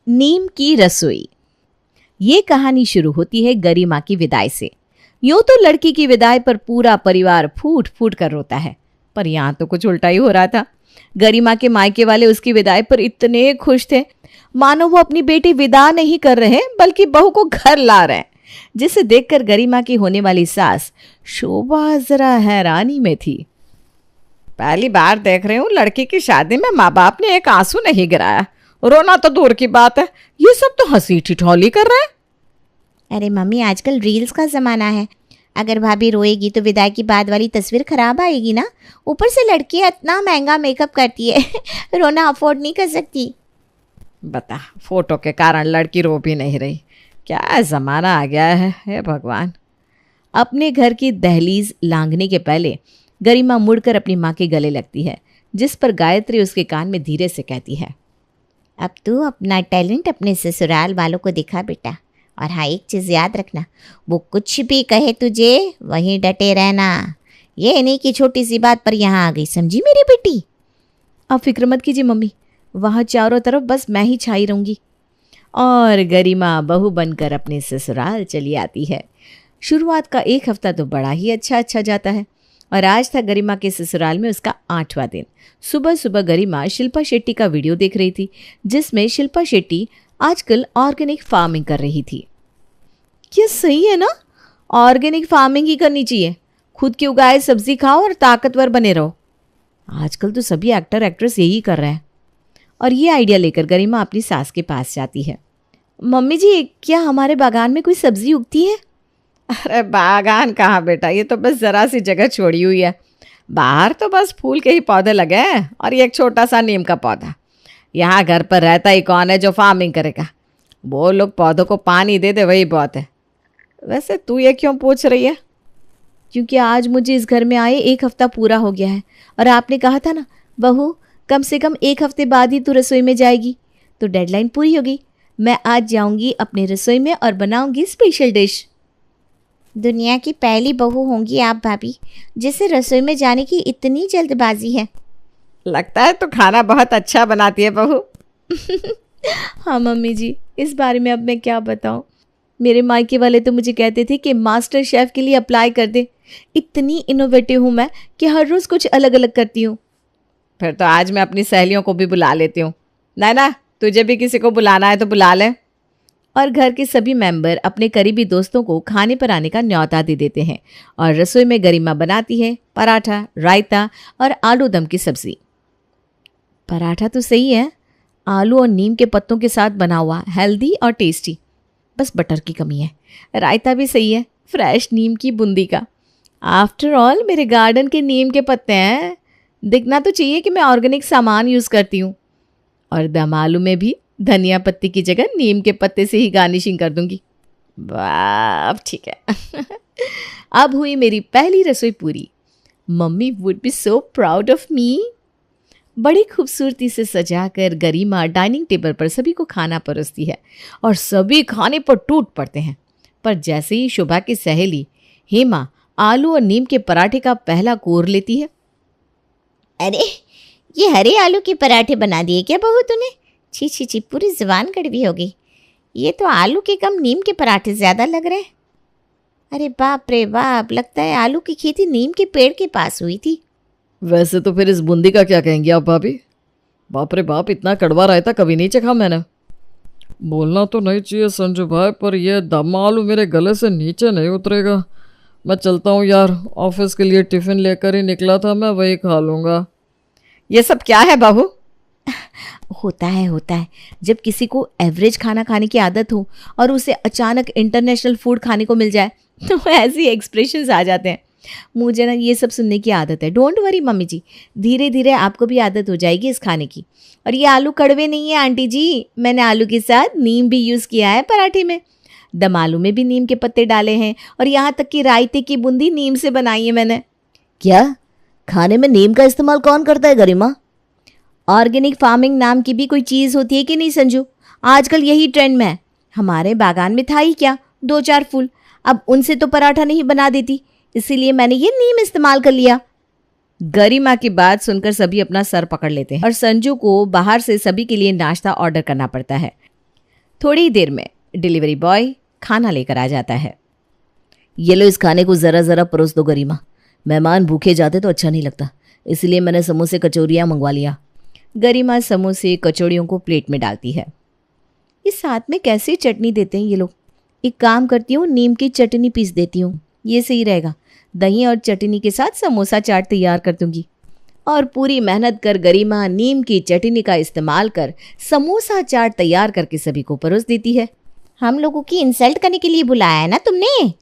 नीम की रसोई। ये कहानी शुरू होती है गरिमा की विदाई से। यूं तो लड़की की विदाई पर पूरा परिवार फूट फूट कर रोता है, पर यहाँ तो कुछ उल्टा ही हो रहा था। गरिमा के मायके वाले उसकी विदाई पर इतने खुश थे, मानो वो अपनी बेटी विदा नहीं कर रहे बल्कि बहू को घर ला रहे हैं, जिसे देखकर गरिमा की होने वाली सास शोभा जरा हैरानी में थी। पहली बार देख रही हूँ लड़की की शादी में माँ बाप ने एक आंसू नहीं गिराया। रोना तो दूर की बात है, ये सब तो हंसी ठिठोली कर रहे हैं। अरे मम्मी, आजकल रील्स का ज़माना है। अगर भाभी रोएगी तो विदाई की बाद वाली तस्वीर खराब आएगी ना। ऊपर से लड़की इतना महंगा मेकअप करती है रोना अफोर्ड नहीं कर सकती। बता, फोटो के कारण लड़की रो भी नहीं रही। क्या ज़माना आ गया है, हे भगवान। अपने घर की दहलीज लांघने के पहले गरिमा मुड़कर अपनी माँ के गले लगती है, जिस पर गायत्री उसके कान में धीरे से कहती है, अब तू अपना टैलेंट अपने ससुराल वालों को दिखा बेटा। और हाँ, एक चीज़ याद रखना, वो कुछ भी कहे तुझे वहीं डटे रहना। ये नहीं कि छोटी सी बात पर यहाँ आ गई, समझी मेरी बेटी। अब फिक्र मत कीजिए मम्मी, वहाँ चारों तरफ बस मैं ही छाई रहूँगी। और गरिमा बहू बनकर अपने ससुराल चली आती है। शुरुआत का एक हफ्ता तो बड़ा ही अच्छा जाता है, और आज था गरिमा के ससुराल में उसका 8वां दिन। सुबह सुबह गरिमा शिल्पा शेट्टी का वीडियो देख रही थी, जिसमें शिल्पा शेट्टी आजकल ऑर्गेनिक फार्मिंग कर रही थी। ये सही है ना, ऑर्गेनिक फार्मिंग ही करनी चाहिए। खुद की उगाए सब्जी खाओ और ताकतवर बने रहो। आजकल तो सभी एक्टर एक्ट्रेस यही कर रहे हैं। और ये आइडिया लेकर गरिमा अपनी सास के पास जाती है। मम्मी जी, क्या हमारे बागान में कोई सब्जी उगती है? अरे बागान कहाँ बेटा, ये तो बस ज़रा सी जगह छोड़ी हुई है। बाहर तो बस फूल के ही पौधे लगे हैं और ये एक छोटा सा नीम का पौधा। यहाँ घर पर रहता ही कौन है जो फार्मिंग करेगा। वो लोग पौधों को पानी दे दे वही बहुत है। वैसे तू ये क्यों पूछ रही है? क्योंकि आज मुझे इस घर में आए 1 हफ्ता पूरा हो गया है, और आपने कहा था ना बहू, कम से कम 1 हफ्ते बाद ही तू रसोई में जाएगी। तो डेडलाइन पूरी हो गई। मैं आज जाऊंगी अपने रसोई में और बनाऊंगी स्पेशल डिश। दुनिया की पहली बहू होंगी आप भाभी, जिसे रसोई में जाने की इतनी जल्दबाजी है। लगता है तो खाना बहुत अच्छा बनाती है बहू। हाँ मम्मी जी, इस बारे में अब मैं क्या बताऊं। मेरे मायके वाले तो मुझे कहते थे कि मास्टर शेफ के लिए अप्लाई कर दे। इतनी इनोवेटिव हूँ मैं कि हर रोज़ कुछ अलग अलग करती हूँ। फिर तो आज मैं अपनी सहेलियों को भी बुला लेती हूँ। ना, तुझे भी किसी को बुलाना है तो बुला ले। और घर के सभी मेंबर अपने करीबी दोस्तों को खाने पर आने का न्योता दे देते हैं, और रसोई में गरिमा बनाती है पराठा, रायता और आलू दम की सब्जी। पराठा तो सही है, आलू और नीम के पत्तों के साथ बना हुआ, हेल्दी और टेस्टी। बस बटर की कमी है। रायता भी सही है, फ्रेश नीम की बूंदी का। आफ्टर ऑल मेरे गार्डन के नीम के पत्ते हैं, दिखना तो चाहिए कि मैं ऑर्गेनिक सामान यूज़ करती हूँ। और दम आलू में भी धनिया पत्ती की जगह नीम के पत्ते से ही गार्निशिंग कर दूंगी। वाह, अब ठीक है। अब हुई मेरी पहली रसोई पूरी। Mummy would be so proud of me. बड़ी खूबसूरती से सजाकर गरिमा डाइनिंग टेबल पर सभी को खाना परोसती है, और सभी खाने पर टूट पड़ते हैं। पर जैसे ही शोभा की सहेली हेमा आलू और नीम के पराठे का पहला कोर लेती है, अरे ये हरे आलू के पराठे बना दिए क्या बहू तूने? छी छी छी, पूरी जुबान कड़वी हो गई। ये तो आलू के कम नीम के पराठे ज़्यादा लग रहे हैं। अरे बाप रे बाप, लगता है आलू की खेती नीम के पेड़ के पास हुई थी। वैसे तो फिर इस बूंदी का क्या कहेंगे आप भाभी? बाप रे बाप, इतना कड़वा रायता कभी नहीं चखा मैंने। बोलना तो नहीं चाहिए संजू भाई, पर यह दम आलू मेरे गले से नीचे नहीं उतरेगा। मैं चलता हूँ यार, ऑफिस के लिए टिफ़िन लेकर ही निकला था, मैं वही खा लूँगा। ये सब क्या है बहू? होता है जब किसी को एवरेज खाना खाने की आदत हो और उसे अचानक इंटरनेशनल फूड खाने को मिल जाए तो ऐसी एक्सप्रेशंस आ जाते हैं। मुझे ना ये सब सुनने की आदत है। डोंट वरी मम्मी जी, धीरे धीरे आपको भी आदत हो जाएगी इस खाने की। और ये आलू कड़वे नहीं है आंटी जी, मैंने आलू के साथ नीम भी यूज़ किया है पराठे में। दम आलू में भी नीम के पत्ते डाले हैं, और यहाँ तक कि रायते की बूंदी नीम से बनाई है मैंने। क्या खाने में नीम का इस्तेमाल कौन करता है गरिमा? ऑर्गेनिक फार्मिंग नाम की भी कोई चीज़ होती है कि नहीं संजू? आजकल यही ट्रेंड में है। हमारे बागान में था ही क्या, 2-4 फूल, अब उनसे तो पराठा नहीं बना देती, इसीलिए मैंने ये नीम इस्तेमाल कर लिया। गरिमा की बात सुनकर सभी अपना सर पकड़ लेते हैं, और संजू को बाहर से सभी के लिए नाश्ता ऑर्डर करना पड़ता है। थोड़ी ही देर में डिलीवरी बॉय खाना लेकर आ जाता है। ये लो, इस खाने को ज़रा ज़रा परोस दो गरिमा। मेहमान भूखे जाते तो अच्छा नहीं लगता, इसलिए मैंने समोसे कचौरियाँ मंगवा लिया। गरिमा समोसे कचौड़ियों को प्लेट में डालती है। इस साथ में कैसे चटनी देते हैं ये लोग। एक काम करती हूँ, नीम की चटनी पीस देती हूँ, ये सही रहेगा। दही और चटनी के साथ समोसा चाट तैयार कर दूंगी। और पूरी मेहनत कर गरिमा नीम की चटनी का इस्तेमाल कर समोसा चाट तैयार करके सभी को परोस देती है। हम लोगों की इंसल्ट करने के लिए बुलाया है ना तुमने?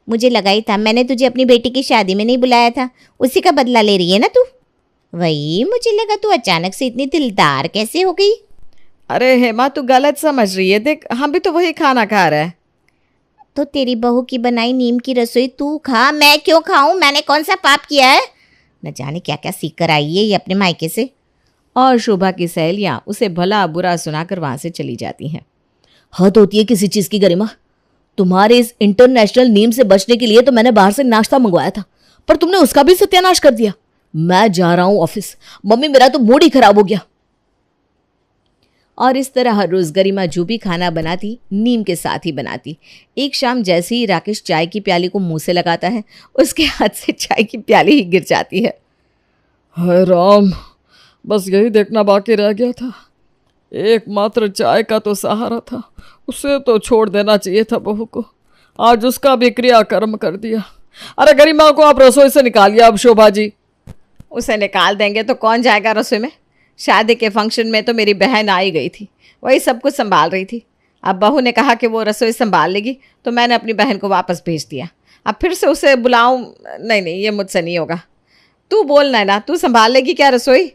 मुझे लगा ही था, मैंने तुझे अपनी बेटी की शादी में नहीं बुलाया था, उसी का बदला ले रही है ना तू? वही मुझे लगा तू अचानक से इतनी दिलदार कैसे हो गई। अरे हेमा, तू गलत समझ रही है। देख, हम भी तो वही खाना खा रहे हैं। तो तेरी बहू की बनाई नीम की रसोई तू खा, मैं क्यों खाऊं? मैंने कौन सा पाप किया है? न जाने क्या क्या सीख कर आई है ये अपने मायके से। और शोभा की सहेलियाँ उसे भला बुरा सुनाकर वहाँ से चली जाती हैं। हद होती है किसी चीज़ की गरिमा। तुम्हारे इस इंटरनेशनल नीम से बचने के लिए तो मैंने बाहर से नाश्ता मंगवाया था, पर तुमने उसका भी सत्यानाश कर दिया। मैं जा रहा हूँ ऑफिस। मम्मी, मेरा तो मूड ही खराब हो गया। और इस तरह हर रोज़ गरिमा जो भी खाना बनाती नीम के साथ ही बनाती। एक शाम जैसे ही राकेश चाय की प्याली को मुंह से लगाता है, उसके हाथ से चाय की प्याली ही गिर जाती है। हाय राम, बस यही देखना बाकी रह गया था। एकमात्र चाय का तो सहारा था, उसे तो छोड़ देना चाहिए था बहू को। आज उसका भी क्रियाकर्म कर दिया। अरे गरिमा को आप रसोई से निकालिए अब। शोभा जी, उसे निकाल देंगे तो कौन जाएगा रसोई में? शादी के फंक्शन में तो मेरी बहन आई गई थी, वही सब कुछ संभाल रही थी। अब बहू ने कहा कि वो रसोई संभाल लेगी, तो मैंने अपनी बहन को वापस भेज दिया। अब फिर से उसे बुलाऊं? नहीं नहीं, ये मुझसे नहीं होगा। तू बोल नैना, तू संभाल लेगी क्या रसोई?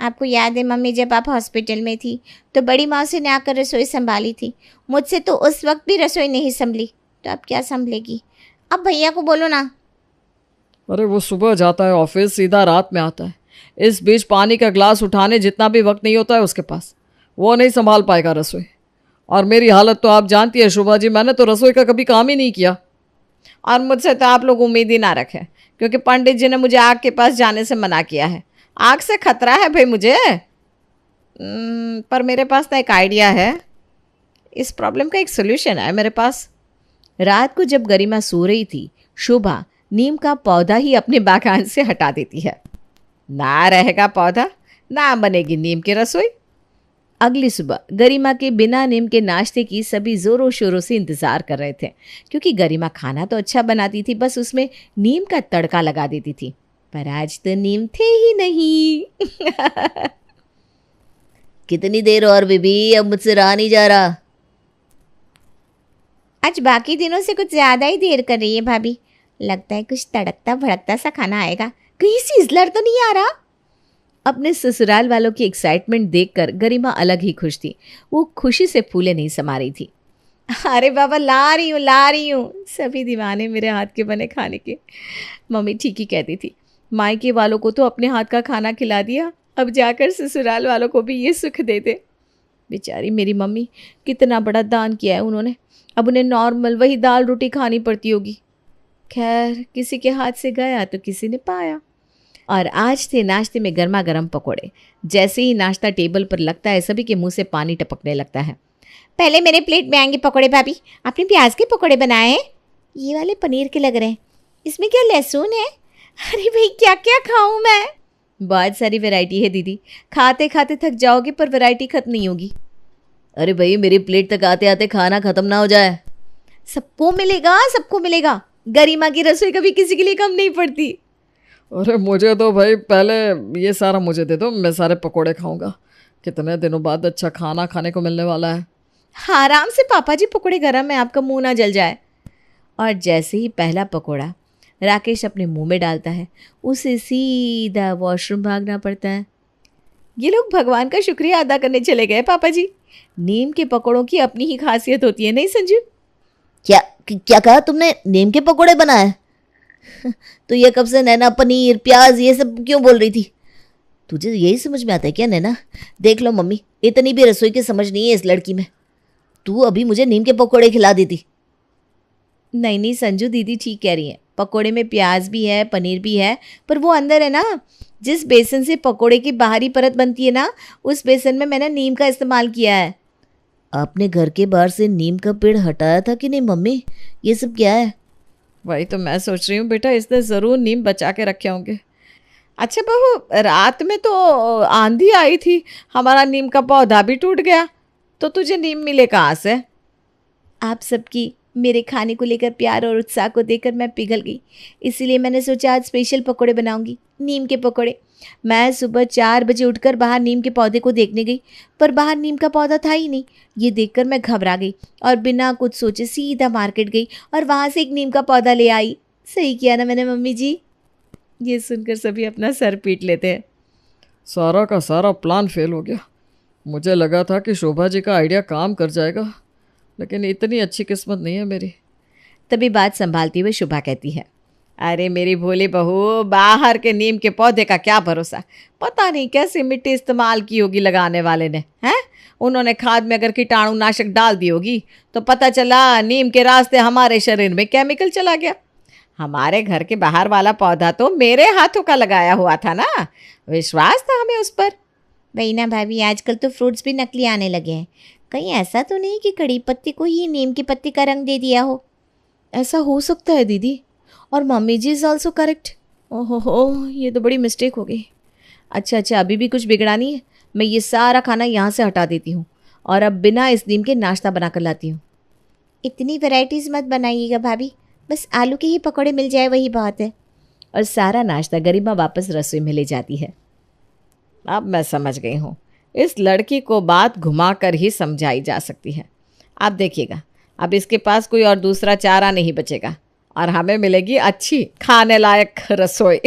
आपको याद है मम्मी, जब आप हॉस्पिटल में थी तो बड़ी मौसी ने आकर रसोई संभाली थी। मुझसे तो उस वक्त भी रसोई नहीं संभली, तो अब क्या संभलेगी? अब भैया को बोलो ना। अरे वो सुबह जाता है ऑफिस, सीधा रात में आता है। इस बीच पानी का ग्लास उठाने जितना भी वक्त नहीं होता है उसके पास। वो नहीं संभाल पाएगा रसोई। और मेरी हालत तो आप जानती है शोभा जी, मैंने तो रसोई का कभी काम ही नहीं किया। और मुझसे तो आप लोग उम्मीद ही ना रखें, क्योंकि पंडित जी ने मुझे आग के पास जाने से मना किया है। आग से खतरा है भाई मुझे। पर मेरे पास ना एक आइडिया है, इस प्रॉब्लम का एक सोल्यूशन है मेरे पास। रात को जब गरिमा सो रही थी, शोभा नीम का पौधा ही अपने बागान से हटा देती है। ना रहेगा पौधा, ना बनेगी नीम की रसोई। अगली सुबह गरिमा के बिना नीम के नाश्ते की सभी जोरों शोरों से इंतजार कर रहे थे, क्योंकि गरिमा खाना तो अच्छा बनाती थी, बस उसमें नीम का तड़का लगा देती थी। पर आज तो नीम थे ही नहीं। कितनी देर और बीबी, अब मुझसे रहा नहीं जा रहा। आज बाकी दिनों से कुछ ज़्यादा ही देर कर रही है भाभी। लगता है कुछ तड़कता भड़कता सा खाना आएगा। कहीं सिजलर तो नहीं आ रहा? अपने ससुराल वालों की एक्साइटमेंट देखकर गरिमा अलग ही खुश थी। वो खुशी से फूले नहीं समा रही थी। अरे बाबा, ला रही हूँ, सभी दीवाने मेरे हाथ के बने खाने के। मम्मी ठीक ही कहती थी, मायके वालों को तो अपने हाथ का खाना खिला दिया, अब जाकर ससुराल वालों को भी ये सुख दे दे। बेचारी मेरी मम्मी, कितना बड़ा दान किया है उन्होंने। अब उन्हें नॉर्मल वही दाल रोटी खानी पड़ती होगी। खैर, किसी के हाथ से गया तो किसी ने पाया। और आज थे नाश्ते में गर्मा गर्म पकोड़े। जैसे ही नाश्ता टेबल पर लगता है, सभी के मुंह से पानी टपकने लगता है। पहले मेरे प्लेट में आएंगे पकोड़े भाभी। आपने प्याज के पकोड़े बनाए हैं? ये वाले पनीर के लग रहे हैं। इसमें क्या लहसुन है? अरे भाई, क्या क्या खाऊं मैं? बहुत सारी वैरायटी है दीदी, खाते खाते थक जाओगे पर वैरायटी खत्म नहीं होगी। अरे भाई, मेरी प्लेट तक आते आते खाना खत्म ना हो जाए। सबको मिलेगा, सबको मिलेगा। गरिमा की रसोई कभी किसी के लिए कम नहीं पड़ती। अरे मुझे तो भाई पहले ये सारा मुझे दे दो, मैं सारे पकोड़े खाऊंगा। कितने दिनों बाद अच्छा खाना खाने को मिलने वाला है। आराम से पापा जी, पकोड़े गरम है, आपका मुंह ना जल जाए। और जैसे ही पहला पकोड़ा राकेश अपने मुंह में डालता है, उसे सीधा वॉशरूम भागना पड़ता है। ये लोग भगवान का शुक्रिया अदा करने चले गए पापा जी। नीम के पकोड़ों की अपनी ही खासियत होती है, नहीं संजू? क्या कहा तुमने? नीम के पकोड़े बनाए? तो ये कब से नैना पनीर प्याज ये सब क्यों बोल रही थी? तुझे यही समझ में आता है क्या नैना? देख लो मम्मी, इतनी भी रसोई की समझ नहीं है इस लड़की में। तू अभी मुझे नीम के पकोड़े खिला देती। नहीं नहीं संजू, दीदी ठीक कह रही है। पकोड़े में प्याज भी है, पनीर भी है, पर वो अंदर है ना। जिस बेसन से पकोड़े की बाहरी परत बनती है ना, उस बेसन में मैंने नीम का इस्तेमाल किया है। आपने घर के बाहर से नीम का पेड़ हटाया था कि नहीं मम्मी? ये सब क्या है? वही तो मैं सोच रही हूँ बेटा, इसने ज़रूर नीम बचा के रखे होंगे। अच्छा बहू, रात में तो आंधी आई थी, हमारा नीम का पौधा भी टूट गया, तो तुझे नीम मिले कहाँ से? आप सबकी मेरे खाने को लेकर प्यार और उत्साह को देखकर मैं पिघल गई, इसीलिए मैंने सोचा आज स्पेशल पकोड़े बनाऊंगी, नीम के पकोड़े। मैं सुबह 4 बजे उठकर बाहर नीम के पौधे को देखने गई, पर बाहर नीम का पौधा था ही नहीं। ये देखकर मैं घबरा गई और बिना कुछ सोचे सीधा मार्केट गई और वहाँ से एक नीम का पौधा ले आई। सही किया ना मैंने मम्मी जी? ये सुनकर सभी अपना सर पीट लेते हैं। सारा का सारा प्लान फेल हो गया। मुझे लगा था कि शोभा जी का आइडिया काम कर जाएगा, लेकिन इतनी अच्छी किस्मत नहीं है मेरी। तभी बात संभालती हुए शुभा कहती है, अरे मेरी भोली बहू, बाहर के नीम के पौधे का क्या भरोसा, पता नहीं कैसी मिट्टी इस्तेमाल की होगी लगाने वाले ने, हैं? उन्होंने खाद में अगर कीटाणुनाशक डाल दी होगी तो पता चला नीम के रास्ते हमारे शरीर में केमिकल चला गया। हमारे घर के बाहर वाला पौधा तो मेरे हाथों का लगाया हुआ था ना, विश्वास था हमें उस पर। वही ना भाभी, आजकल तो फ्रूट्स भी नकली आने लगे हैं। कहीं ऐसा तो नहीं कि कड़ी पत्ती को ही नीम की पत्ती का रंग दे दिया हो? ऐसा हो सकता है दीदी, और mummy ji is also correct. ओहो, ये तो बड़ी मिस्टेक हो गई। अच्छा, अभी भी कुछ बिगड़ा नहीं है। मैं ये सारा खाना यहाँ से हटा देती हूँ और अब बिना इस नीम के नाश्ता बना कर लाती हूँ। इतनी वैरायटीज़ मत बनाइएगा भाभी, बस आलू के ही पकौड़े मिल जाए वही बहुत है। और सारा नाश्ता गरिमा वापस रसोई में ले जाती है। अब मैं समझ गई हूँ, इस लड़की को बात घुमाकर ही समझाई जा सकती है। आप देखिएगा, अब इसके पास कोई और दूसरा चारा नहीं बचेगा और हमें मिलेगी अच्छी खाने लायक रसोई।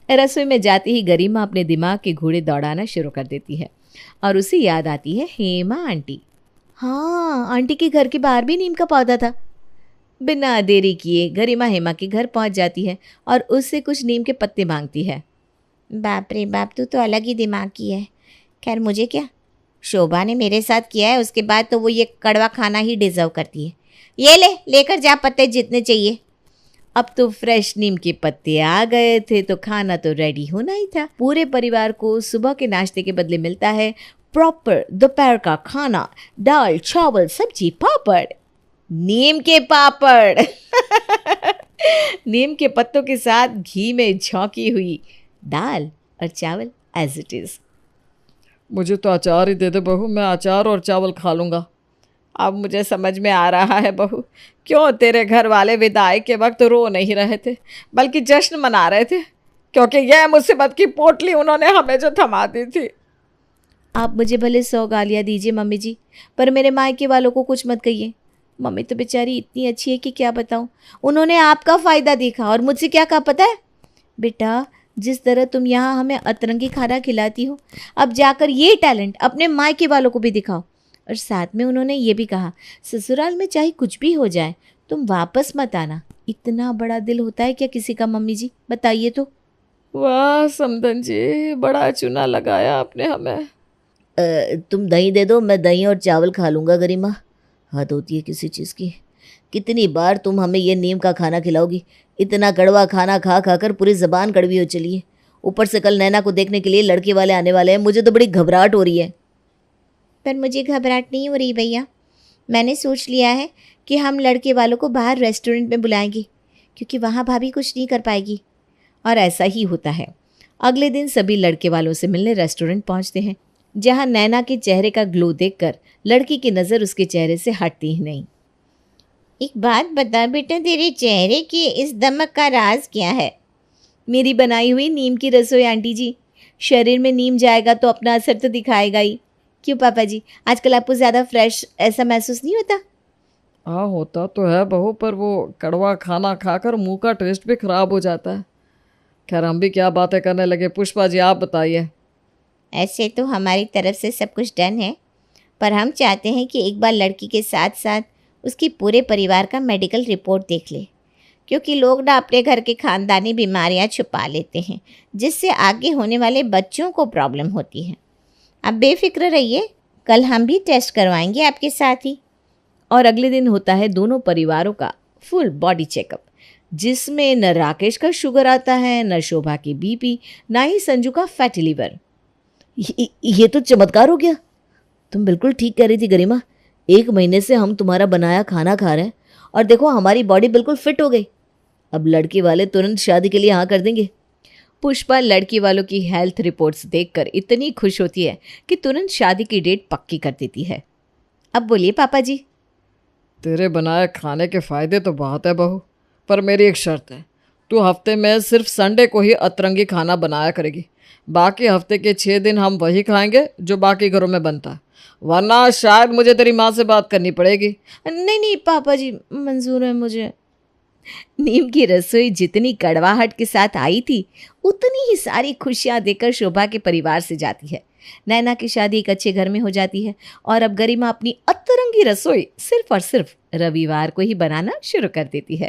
रसोई में जाती ही गरिमा अपने दिमाग के घोड़े दौड़ाना शुरू कर देती है और उसे याद आती है हेमा आंटी। हाँ, आंटी के घर के बाहर भी नीम का पौधा था। बिना देरी किए गरिमा हेमा के घर पहुंच जाती है और उससे कुछ नीम के पत्ते मांगती है। बाप रे बाप, तू तो अलग ही दिमाग की है। खैर मुझे क्या, शोभा ने मेरे साथ किया है, उसके बाद तो वो ये कड़वा खाना ही डिजर्व करती है। ये ले, लेकर जा पत्ते जितने चाहिए। अब तो फ्रेश नीम के पत्ते आ गए थे तो खाना तो रेडी होना ही था। पूरे परिवार को सुबह के नाश्ते के बदले मिलता है प्रॉपर दोपहर का खाना, दाल चावल सब्जी पापड़, नीम के पापड़। नीम के पत्तों के साथ घी में झोंकी हुई दाल और चावल एज इट इज़। मुझे तो अचार ही दे दे बहू, मैं अचार और चावल खा लूँगा। अब मुझे समझ में आ रहा है बहू, क्यों तेरे घर वाले विदाई के वक्त रो नहीं रहे थे बल्कि जश्न मना रहे थे, क्योंकि यह मुसीबत की पोटली उन्होंने हमें जो थमा दी थी। आप मुझे भले 100 गालियाँ दीजिए मम्मी जी, पर मेरे मायके वालों को कुछ मत कहिए। मम्मी तो बेचारी इतनी अच्छी है कि क्या बताऊँ। उन्होंने आपका फ़ायदा देखा और मुझसे क्या कहा पता है? बेटा, जिस तरह तुम यहाँ हमें अतरंगी खाना खिलाती हो, अब जाकर ये टैलेंट अपने मायके वालों को भी दिखाओ। और साथ में उन्होंने ये भी कहा, ससुराल में चाहे कुछ भी हो जाए तुम वापस मत आना। इतना बड़ा दिल होता है क्या किसी का मम्मी जी, बताइए तो। वाह समधन जी, बड़ा चुना लगाया आपने हमें। तुम दही दे दो, मैं दही और चावल खा लूँगा। गरिमा, हद होती है किसी चीज़ की। कितनी बार तुम हमें ये नीम का खाना खिलाओगी? इतना कड़वा खाना खा खा कर पूरी ज़बान कड़वी हो चली है। ऊपर से कल नैना को देखने के लिए लड़के वाले आने वाले हैं। मुझे तो बड़ी घबराहट हो रही है। पर मुझे घबराहट नहीं हो रही भैया, मैंने सोच लिया है कि हम लड़के वालों को बाहर रेस्टोरेंट में बुलाएंगे, क्योंकि वहाँ भाभी कुछ नहीं कर पाएगी। और ऐसा ही होता है। अगले दिन सभी लड़के वालों से मिलने रेस्टोरेंट पहुंचते हैं, जहां नैना के चेहरे का ग्लो देखकर लड़की की नज़र उसके चेहरे से हटती ही नहीं। एक बात बता बेटा, तेरे चेहरे की इस दमक का राज क्या है? मेरी बनाई हुई नीम की रसोई आंटी जी। शरीर में नीम जाएगा तो अपना असर तो दिखाएगा ही। क्यों पापा जी, आजकल आपको ज़्यादा फ्रेश ऐसा महसूस नहीं होता? हाँ होता तो है बहू, पर वो कड़वा खाना खाकर मुंह का टेस्ट भी खराब हो जाता है। खैर हम भी क्या बातें करने लगे। पुष्पा जी आप बताइए। ऐसे तो हमारी तरफ से सब कुछ डन है, पर हम चाहते हैं कि एक बार लड़की के साथ साथ उसकी पूरे परिवार का मेडिकल रिपोर्ट देख ले, क्योंकि लोग ना अपने घर के खानदानी बीमारियां छुपा लेते हैं, जिससे आगे होने वाले बच्चों को प्रॉब्लम होती है। आप बेफिक्र रहिए, कल हम भी टेस्ट करवाएंगे आपके साथ ही। और अगले दिन होता है दोनों परिवारों का फुल बॉडी चेकअप, जिसमें न राकेश का शुगर आता है, न शोभा की बीपी, ना ही संजू का फैटी लीवर। ये तो चमत्कार हो गया। तुम बिल्कुल ठीक कह रही थी गरिमा। 1 महीने से हम तुम्हारा बनाया खाना खा रहे हैं और देखो हमारी बॉडी बिल्कुल फिट हो गई। अब लड़की वाले तुरंत शादी के लिए हाँ कर देंगे। पुष्पा लड़की वालों की हेल्थ रिपोर्ट्स देखकर इतनी खुश होती है कि तुरंत शादी की डेट पक्की कर देती है। अब बोलिए पापा जी। तेरे बनाए खाने के फ़ायदे तो बहुत है बहू, पर मेरी एक शर्त है। तू हफ्ते में सिर्फ संडे को ही अतरंगी खाना बनाया करेगी। बाकी हफ्ते के 6 दिन हम वही खाएंगे जो बाकी घरों में बनता है, वरना शायद मुझे तेरी माँ से बात करनी पड़ेगी। नहीं नहीं पापा जी, मंजूर है मुझे। नीम की रसोई जितनी कड़वाहट के साथ आई थी उतनी ही सारी खुशियां देकर शोभा के परिवार से जाती है। नैना की शादी एक अच्छे घर में हो जाती है और अब गरिमा अपनी अतरंगी रसोई सिर्फ और सिर्फ रविवार को ही बनाना शुरू कर देती है।